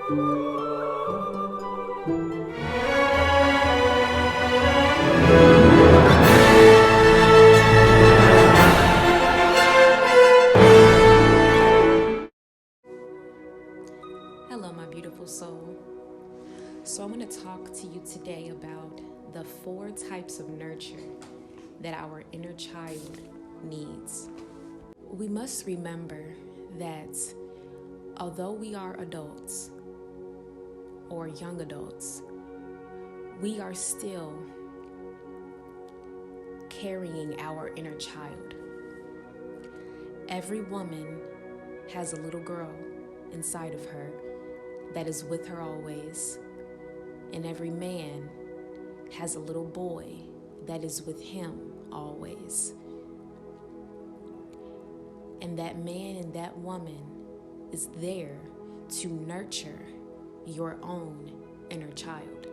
Hello, my beautiful soul. So, I'm going to talk to you today about the 4 types of nurture that our inner child needs. We must remember that although we are adults or young adults, we are still carrying our inner child. Every woman has a little girl inside of her that is with her always, and every man has a little boy that is with him always. And that man and that woman is there to nurture your own inner child.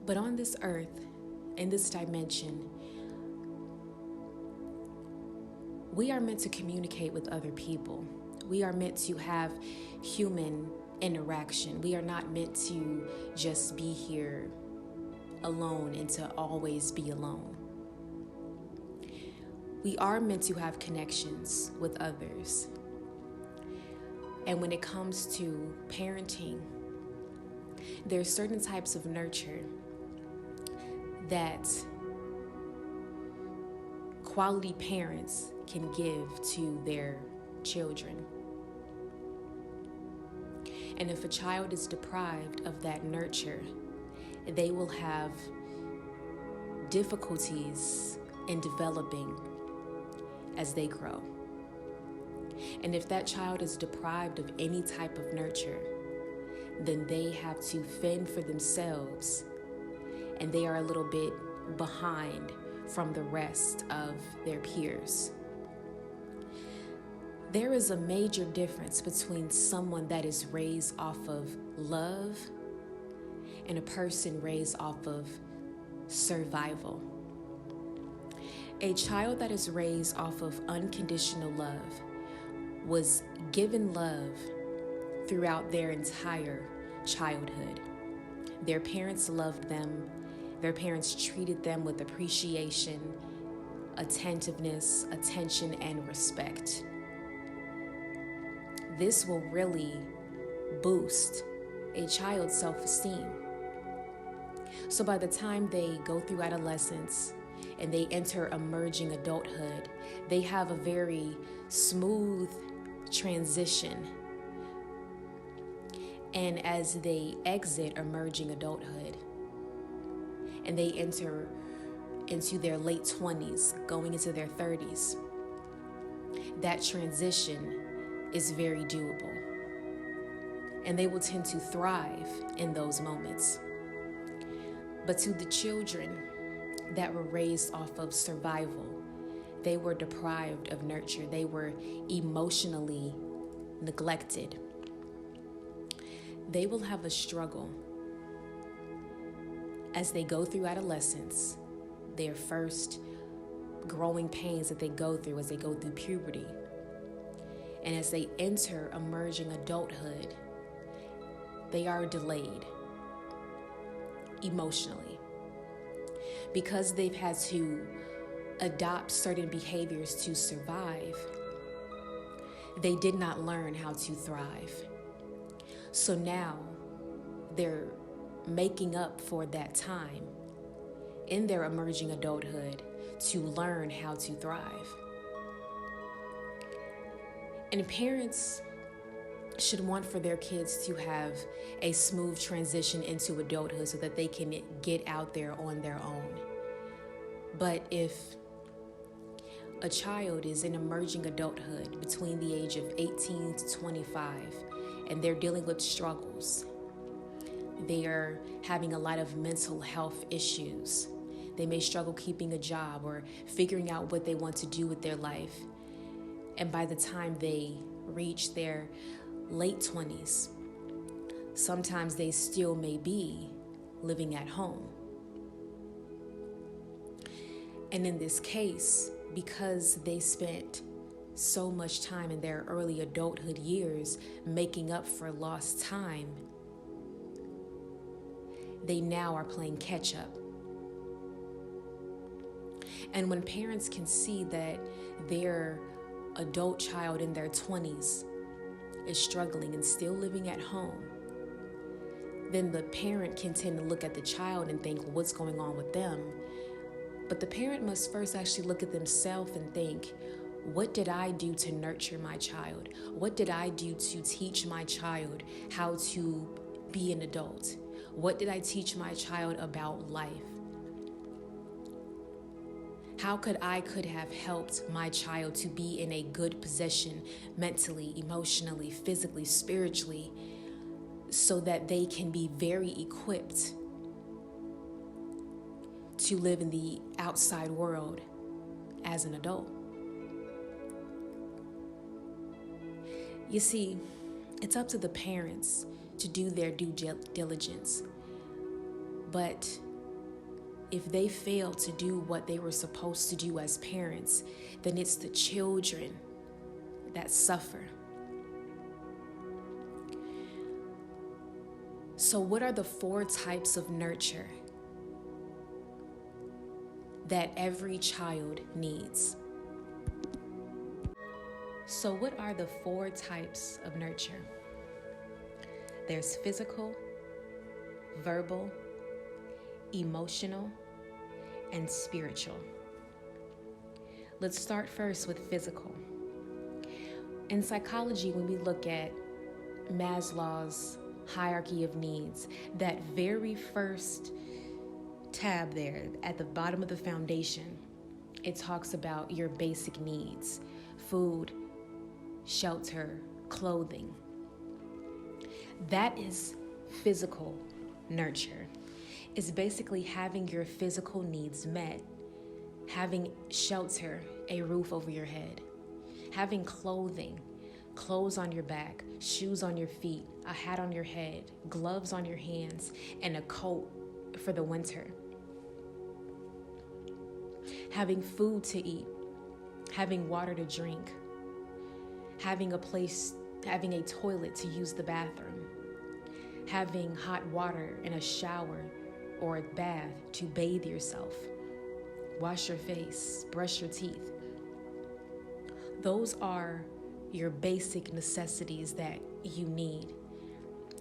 But on this earth, in this dimension, we are meant to communicate with other people. We are meant to have human interaction. We are not meant to just be here alone and to always be alone. We are meant to have connections with others. And when it comes to parenting, there are certain types of nurture that quality parents can give to their children. And if a child is deprived of that nurture, they will have difficulties in developing as they grow. And if that child is deprived of any type of nurture, then they have to fend for themselves, and they are a little bit behind from the rest of their peers. There is a major difference between someone that is raised off of love and a person raised off of survival. A child that is raised off of unconditional love was given love throughout their entire childhood. Their parents loved them. Their parents treated them with appreciation, attentiveness, attention, and respect. This will really boost a child's self-esteem. So by the time they go through adolescence and they enter emerging adulthood, they have a very smooth transition. And as they exit emerging adulthood and they enter into their late 20s, going into their 30s, that transition is very doable. And they will tend to thrive in those moments. But to the children that were raised off of survival, they were deprived of nurture. They were emotionally neglected. They will have a struggle as they go through adolescence, their first growing pains that they go through as they go through puberty. And as they enter emerging adulthood, they are delayed emotionally because they've had to adopt certain behaviors to survive. They did not learn how to thrive. So now they're making up for that time in their emerging adulthood to learn how to thrive. And parents should want for their kids to have a smooth transition into adulthood so that they can get out there on their own. But if a child is in emerging adulthood between the age of 18 to 25 and they're dealing with struggles, they are having a lot of mental health issues, they may struggle keeping a job or figuring out what they want to do with their life. And by the time they reach their late 20s, sometimes they still may be living at home. And in this case, because they spent so much time in their early adulthood years making up for lost time, they now are playing catch up. And when parents can see that their adult child in their 20s is struggling and still living at home, then the parent can tend to look at the child and think, what's going on with them? But the parent must first actually look at themselves and think, what did I do to nurture my child? What did I do to teach my child how to be an adult? What did I teach my child about life? How could I have helped my child to be in a good position mentally, emotionally, physically, spiritually, so that they can be very equipped to live in the outside world as an adult? You see, it's up to the parents to do their due diligence. But if they fail to do what they were supposed to do as parents, then it's the children that suffer. So what are the 4 types of nurture that every child needs? So what are the 4 types of nurture? There's physical, verbal, emotional, and spiritual. Let's start first with physical. In psychology, when we look at Maslow's hierarchy of needs, that very first tab there at the bottom of the foundation, it talks about your basic needs: food, shelter, clothing. That is physical nurture. It's basically having your physical needs met, having shelter, a roof over your head, having clothing, clothes on your back, shoes on your feet, a hat on your head, gloves on your hands, and a coat for the winter. Having food to eat, having water to drink, having a toilet to use the bathroom, having hot water in a shower or a bath to bathe yourself, wash your face, brush your teeth. Those are your basic necessities that you need.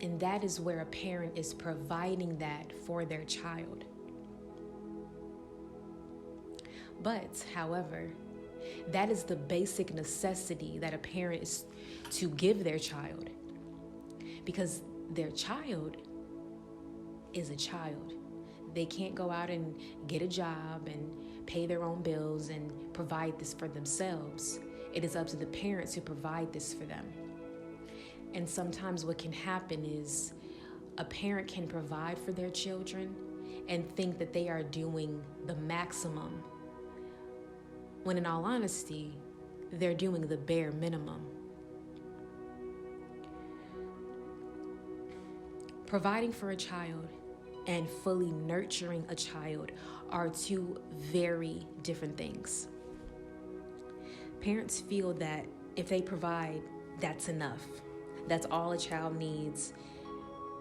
And that is where a parent is providing that for their child. But, however, that is the basic necessity that a parent is to give their child, because their child is a child. They can't go out and get a job and pay their own bills and provide this for themselves. It is up to the parents to provide this for them. And sometimes what can happen is a parent can provide for their children and think that they are doing the maximum, when in all honesty, they're doing the bare minimum. Providing for a child and fully nurturing a child are 2 very different things. Parents feel that if they provide, that's enough. That's all a child needs.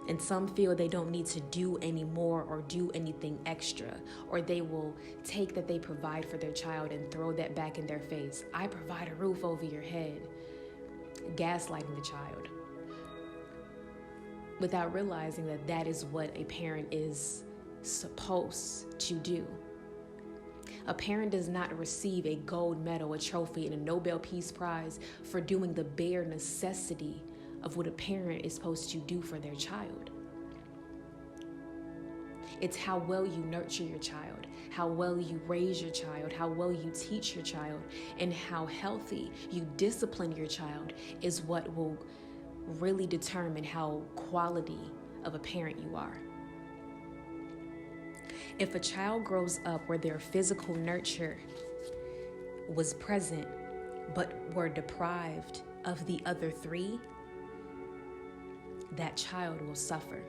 And some feel they don't need to do any more or do anything extra, or they will take that they provide for their child and throw that back in their face. I provide a roof over your head, gaslighting the child, without realizing that that is what a parent is supposed to do. A parent does not receive a gold medal, a trophy, and a Nobel Peace Prize for doing the bare necessity of what a parent is supposed to do for their child. It's how well you nurture your child, how well you raise your child, how well you teach your child, and how healthy you discipline your child is what will really determine how quality of a parent you are. If a child grows up where their physical nurture was present but were deprived of the other 3, that child will suffer.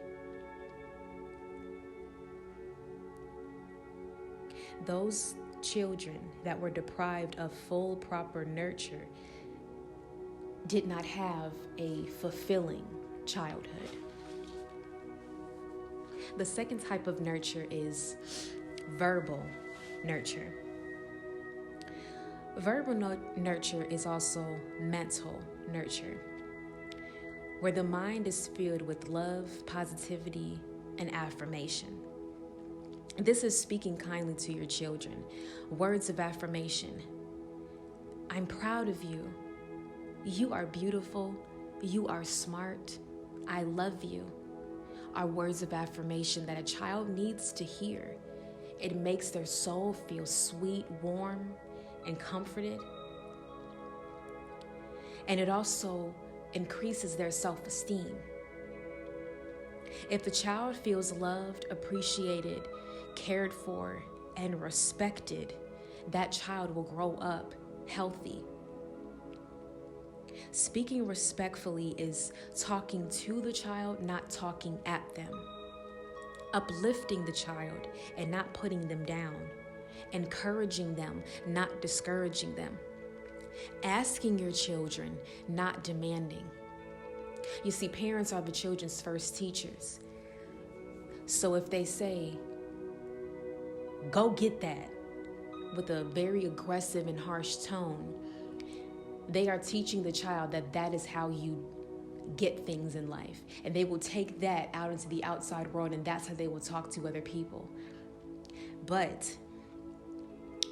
Those children that were deprived of full, proper nurture did not have a fulfilling childhood. The second type of nurture is verbal nurture. Verbal nurture is also mental nurture, where the mind is filled with love, positivity, and affirmation. This is speaking kindly to your children. Words of affirmation. I'm proud of you. You are beautiful. You are smart. I love you. Are words of affirmation that a child needs to hear. It makes their soul feel sweet, warm, and comforted. And it also increases their self-esteem. If the child feels loved, appreciated, cared for, and respected, that child will grow up healthy. Speaking respectfully is talking to the child, not talking at them. Uplifting the child and not putting them down. Encouraging them, not discouraging them. Asking your children, not demanding. You see, parents are the children's first teachers. So if they say, go get that, with a very aggressive and harsh tone, they are teaching the child that that is how you get things in life. And they will take that out into the outside world, and that's how they will talk to other people. But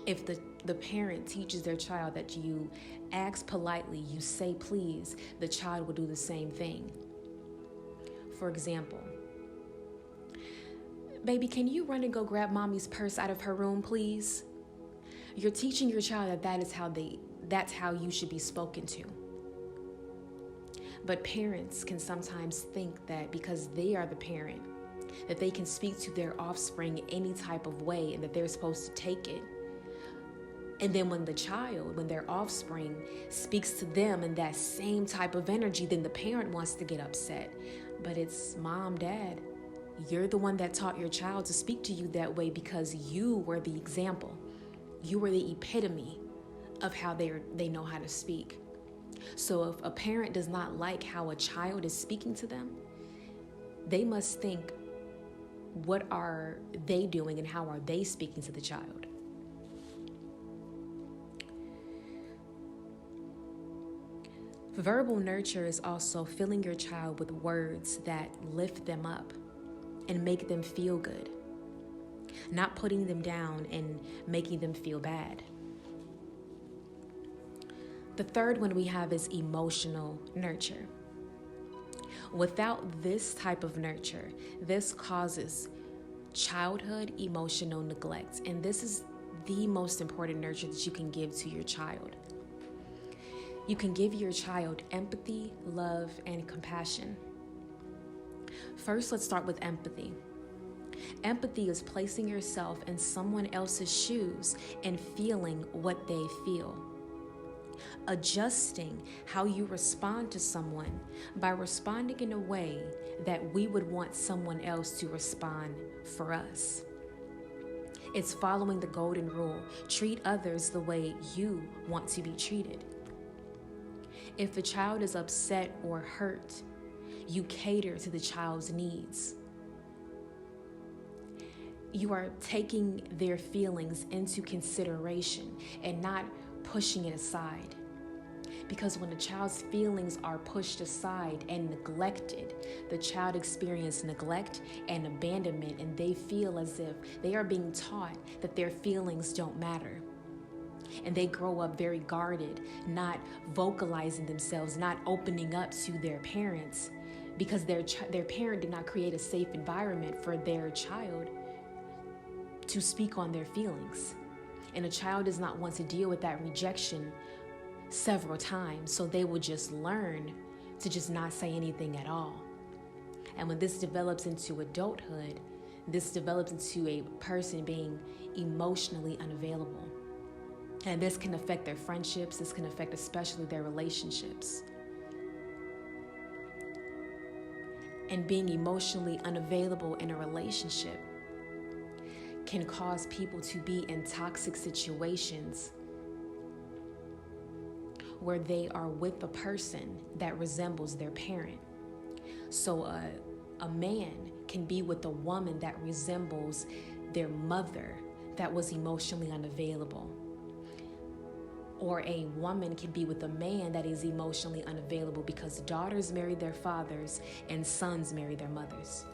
if the parent teaches their child that you ask politely, you say please, the child will do the same thing. For example, baby, can you run and go grab mommy's purse out of her room, please? You're teaching your child that that's how you should be spoken to. But parents can sometimes think that because they are the parent, that they can speak to their offspring any type of way and that they're supposed to take it. And then when their offspring speaks to them in that same type of energy, then the parent wants to get upset. But it's mom, dad, you're the one that taught your child to speak to you that way because you were the example. You were the epitome of how they know how to speak. So if a parent does not like how a child is speaking to them, they must think, what are they doing and how are they speaking to the child? Verbal nurture is also filling your child with words that lift them up and make them feel good, not putting them down and making them feel bad. The third one we have is emotional nurture. Without this type of nurture, this causes childhood emotional neglect, and this is the most important nurture that you can give to your child. You can give your child empathy, love, and compassion. First, let's start with empathy. Empathy is placing yourself in someone else's shoes and feeling what they feel. Adjusting how you respond to someone by responding in a way that we would want someone else to respond for us. It's following the golden rule: treat others the way you want to be treated. If the child is upset or hurt, you cater to the child's needs. You are taking their feelings into consideration and not pushing it aside. Because when a child's feelings are pushed aside and neglected, the child experiences neglect and abandonment, and they feel as if they are being taught that their feelings don't matter. And they grow up very guarded, not vocalizing themselves, not opening up to their parents, because their parent did not create a safe environment for their child to speak on their feelings. And a child does not want to deal with that rejection several times, so they will just learn to just not say anything at all. And when this develops into adulthood, this develops into a person being emotionally unavailable. And this can affect their friendships, this can affect especially their relationships. And being emotionally unavailable in a relationship can cause people to be in toxic situations where they are with a person that resembles their parent. So a man can be with a woman that resembles their mother that was emotionally unavailable. Or a woman can be with a man that is emotionally unavailable because daughters marry their fathers and sons marry their mothers.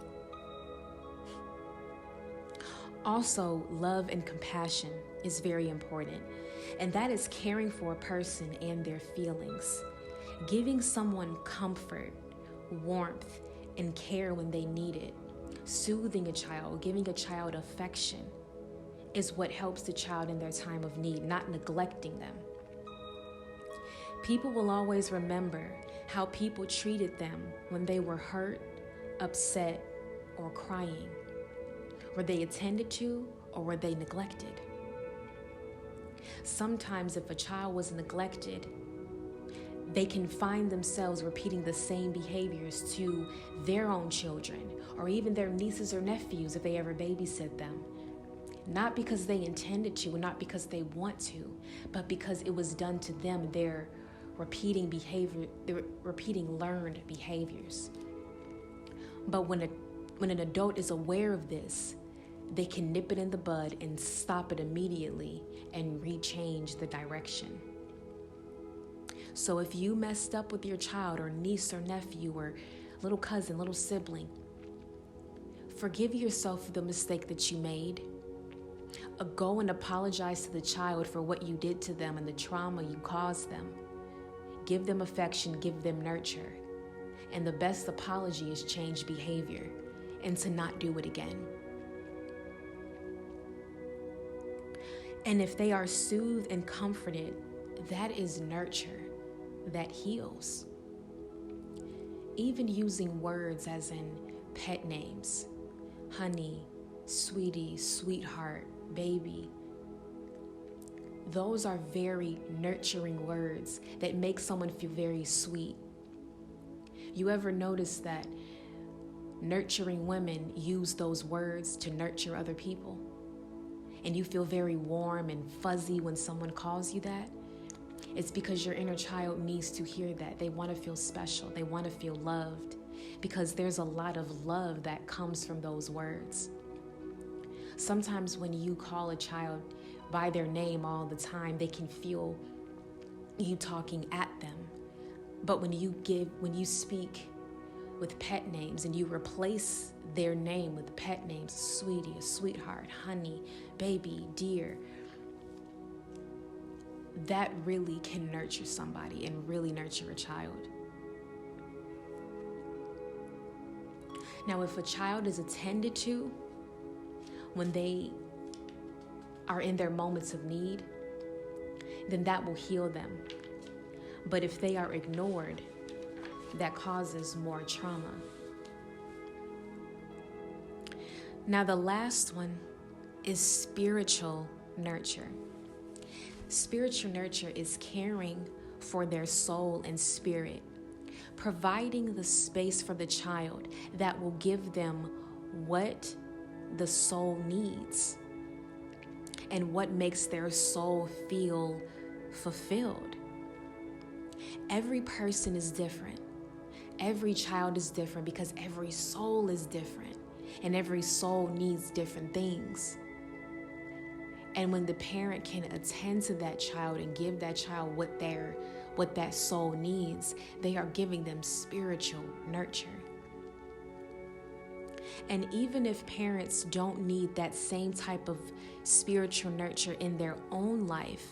Also, love and compassion is very important, and that is caring for a person and their feelings, giving someone comfort, warmth, and care when they need it, soothing a child, giving a child affection is what helps the child in their time of need, not neglecting them. People will always remember how people treated them when they were hurt, upset, or crying. Were they attended to or were they neglected? Sometimes if a child was neglected, they can find themselves repeating the same behaviors to their own children or even their nieces or nephews if they ever babysit them. Not because they intended to and not because they want to, but because it was done to them. They're repeating learned behaviors. But when an adult is aware of this, they can nip it in the bud and stop it immediately and rechange the direction. So if you messed up with your child or niece or nephew or little cousin, little sibling, forgive yourself for the mistake that you made. Go and apologize to the child for what you did to them and the trauma you caused them. Give them affection, give them nurture. And the best apology is change behavior and to not do it again. And if they are soothed and comforted, that is nurture that heals. Even using words as in pet names, honey, sweetie, sweetheart, baby. Those are very nurturing words that make someone feel very sweet. You ever notice that nurturing women use those words to nurture other people? And you feel very warm and fuzzy when someone calls you that? It's because your inner child needs to hear that. They want to feel special. They want to feel loved because there's a lot of love that comes from those words. Sometimes when you call a child by their name all the time, they can feel you talking at them. But when you speak with pet names and you replace their name with pet names, sweetie, sweetheart, honey, baby, dear, that really can nurture somebody and really nurture a child. Now, if a child is attended to when they are in their moments of need, then that will heal them. But if they are ignored, that causes more trauma. Now, the last one is spiritual nurture. Spiritual nurture is caring for their soul and spirit, providing the space for the child that will give them what the soul needs and what makes their soul feel fulfilled. Every person is different. Every child is different because every soul is different and every soul needs different things. And when the parent can attend to that child and give that child what that soul needs, they are giving them spiritual nurture. And even if parents don't need that same type of spiritual nurture in their own life,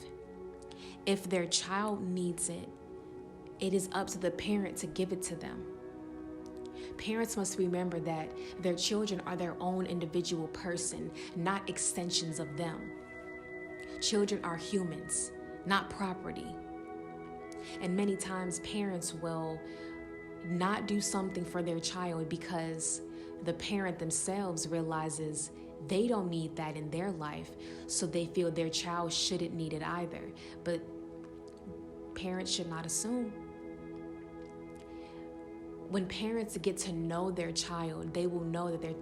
if their child needs it, it is up to the parent to give it to them. Parents must remember that their children are their own individual person, not extensions of them. Children are humans, not property. And many times parents will not do something for their child because the parent themselves realizes they don't need that in their life, so they feel their child shouldn't need it either. But parents should not assume. When parents get to know their child, they will know that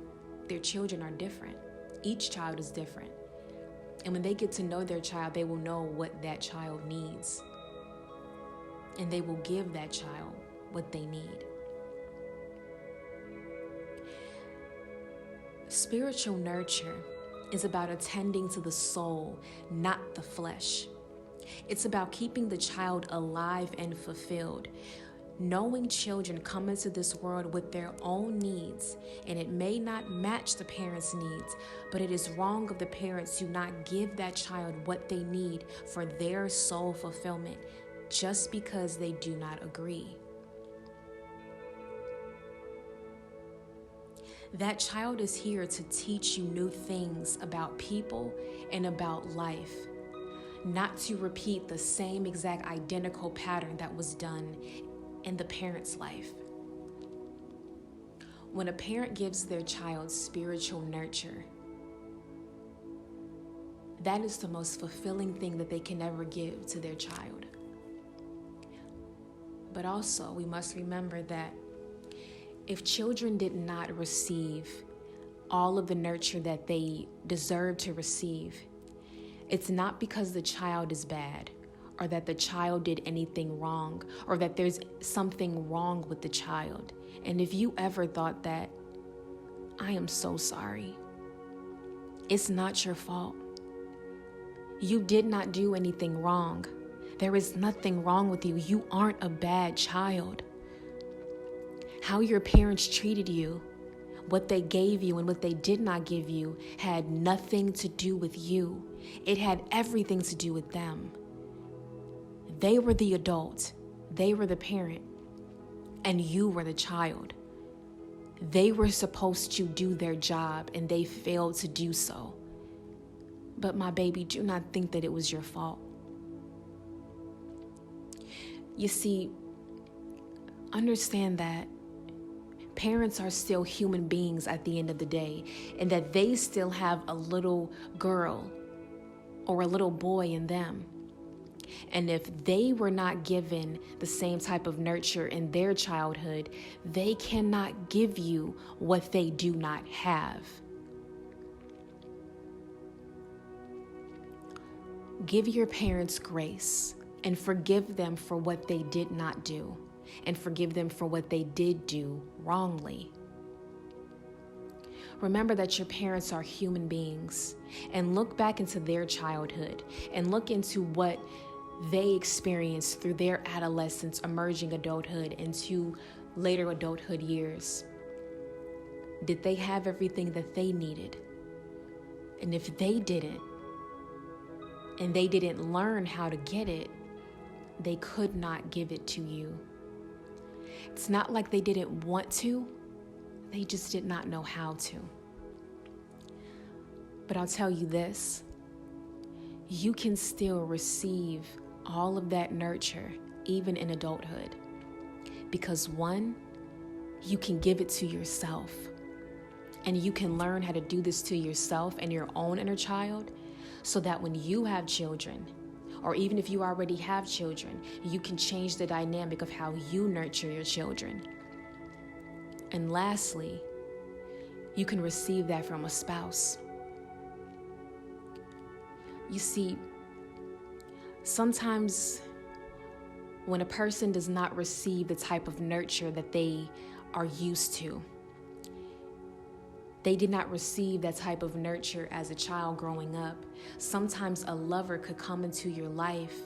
their children are different. Each child is different. And when they get to know their child, they will know what that child needs. And they will give that child what they need. Spiritual nurture is about attending to the soul, not the flesh. It's about keeping the child alive and fulfilled. Knowing children come into this world with their own needs, and it may not match the parents' needs, but it is wrong of the parents to not give that child what they need for their soul fulfillment just because they do not agree. That child is here to teach you new things about people and about life, not to repeat the same exact identical pattern that was done in the parent's life. When a parent gives their child spiritual nurture, that is the most fulfilling thing that they can ever give to their child. But also, we must remember that if children did not receive all of the nurture that they deserve to receive, it's not because the child is bad, or that the child did anything wrong, or that there's something wrong with the child. And if you ever thought that, I am so sorry. It's not your fault. You did not do anything wrong. There is nothing wrong with you. You aren't a bad child. How your parents treated you, what they gave you and what they did not give you, had nothing to do with you. It had everything to do with them. They were the adult, they were the parent, and you were the child. They were supposed to do their job, and they failed to do so. But my baby, do not think that it was your fault. You see, understand that parents are still human beings at the end of the day, and that they still have a little girl or a little boy in them. And if they were not given the same type of nurture in their childhood, they cannot give you what they do not have. Give your parents grace and forgive them for what they did not do, and forgive them for what they did do wrongly. Remember that your parents are human beings, and look back into their childhood and look into what they experienced through their adolescence, emerging adulthood, into later adulthood years. Did they have everything that they needed? And if they didn't, and they didn't learn how to get it, they could not give it to you. It's not like they didn't want to, they just did not know how to. But I'll tell you this, you can still receive all of that nurture even in adulthood. Because one, you can give it to yourself. And you can learn how to do this to yourself and your own inner child, so that when you have children, or even if you already have children, you can change the dynamic of how you nurture your children. And lastly, you can receive that from a spouse. You see, sometimes when a person does not receive the type of nurture that they are used to, they did not receive that type of nurture as a child growing up. Sometimes a lover could come into your life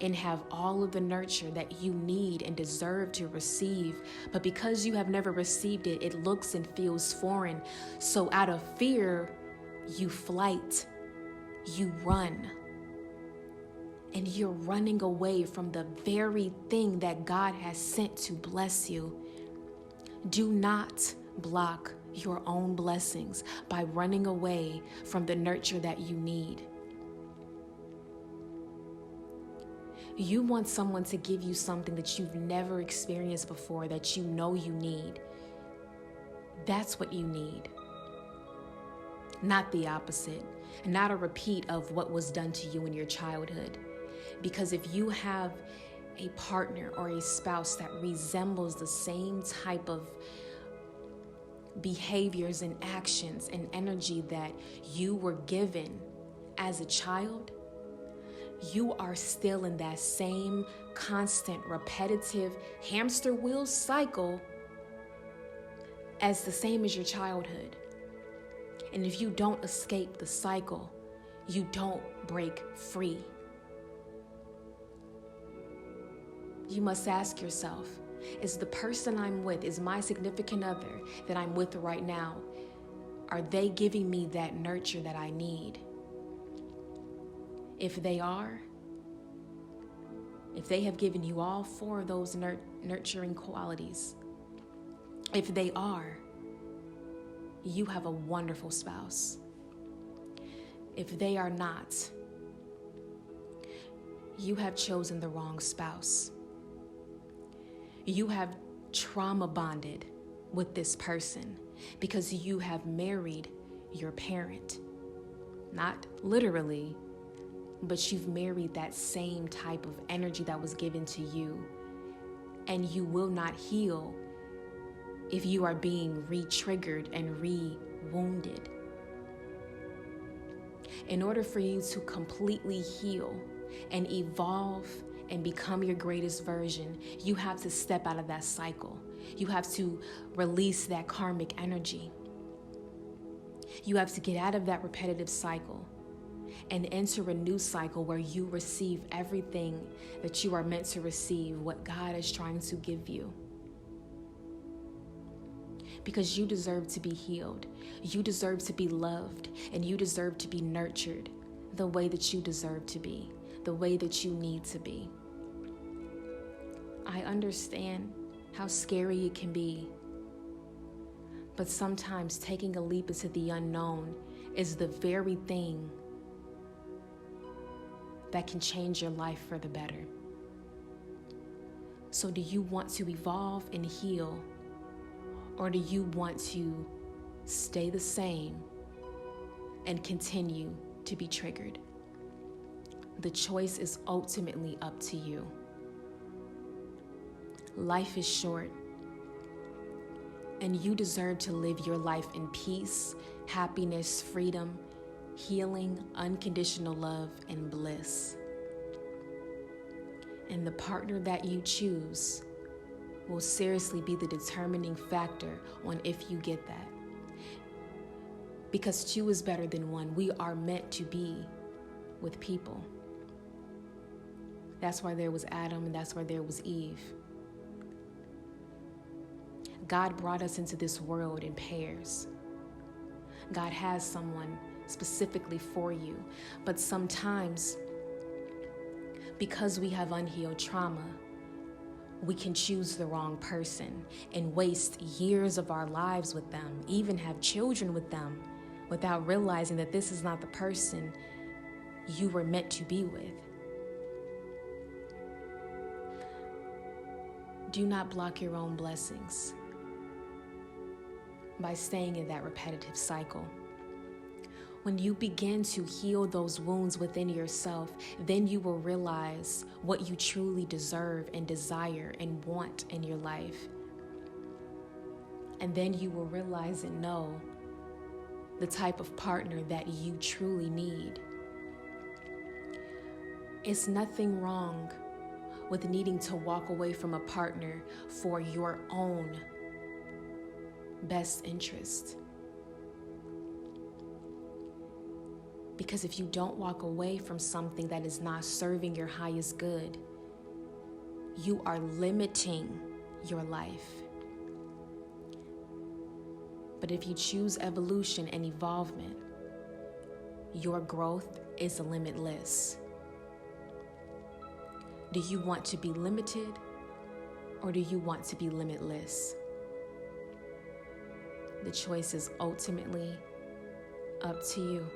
and have all of the nurture that you need and deserve to receive. But because you have never received it, it looks and feels foreign. So out of fear, you flight, you run. And you're running away from the very thing that God has sent to bless you. Do not block your own blessings by running away from the nurture that you need. You want someone to give you something that you've never experienced before, that you know you need. That's what you need. Not the opposite, and not a repeat of what was done to you in your childhood. Because if you have a partner or a spouse that resembles the same type of behaviors and actions and energy that you were given as a child, you are still in that same constant, repetitive hamster wheel cycle as the same as your childhood. And if you don't escape the cycle, you don't break free. You must ask yourself, is the person I'm with, is my significant other that I'm with right now, are they giving me that nurture that I need? If they are, if they have given you all four of those nurturing qualities, if they are, you have a wonderful spouse. If they are not, you have chosen the wrong spouse. You have trauma bonded with this person because you have married your parent. Not literally, but you've married that same type of energy that was given to you. And you will not heal if you are being re-triggered and re-wounded. In order for you to completely heal and evolve and become your greatest version, you have to step out of that cycle. You have to release that karmic energy. You have to get out of that repetitive cycle and enter a new cycle where you receive everything that you are meant to receive, what God is trying to give you. Because you deserve to be healed. You deserve to be loved, and you deserve to be nurtured the way that you deserve to be, the way that you need to be. I understand how scary it can be, but sometimes taking a leap into the unknown is the very thing that can change your life for the better. So do you want to evolve and heal, or do you want to stay the same and continue to be triggered? The choice is ultimately up to you. Life is short, and you deserve to live your life in peace, happiness, freedom, healing, unconditional love, and bliss. And the partner that you choose will seriously be the determining factor on if you get that. Because two is better than one. We are meant to be with people. That's why there was Adam, and that's why there was Eve. God brought us into this world in pairs. God has someone specifically for you. But sometimes, because we have unhealed trauma, we can choose the wrong person and waste years of our lives with them, even have children with them, without realizing that this is not the person you were meant to be with. Do not block your own blessings by staying in that repetitive cycle. When you begin to heal those wounds within yourself, then you will realize what you truly deserve and desire and want in your life. And then you will realize and know the type of partner that you truly need. It's nothing wrong with needing to walk away from a partner for your own best interest. Because if you don't walk away from something that is not serving your highest good, you are limiting your life. But if you choose evolution and evolvement, your growth is limitless. Do you want to be limited, or do you want to be limitless? The choice is ultimately up to you.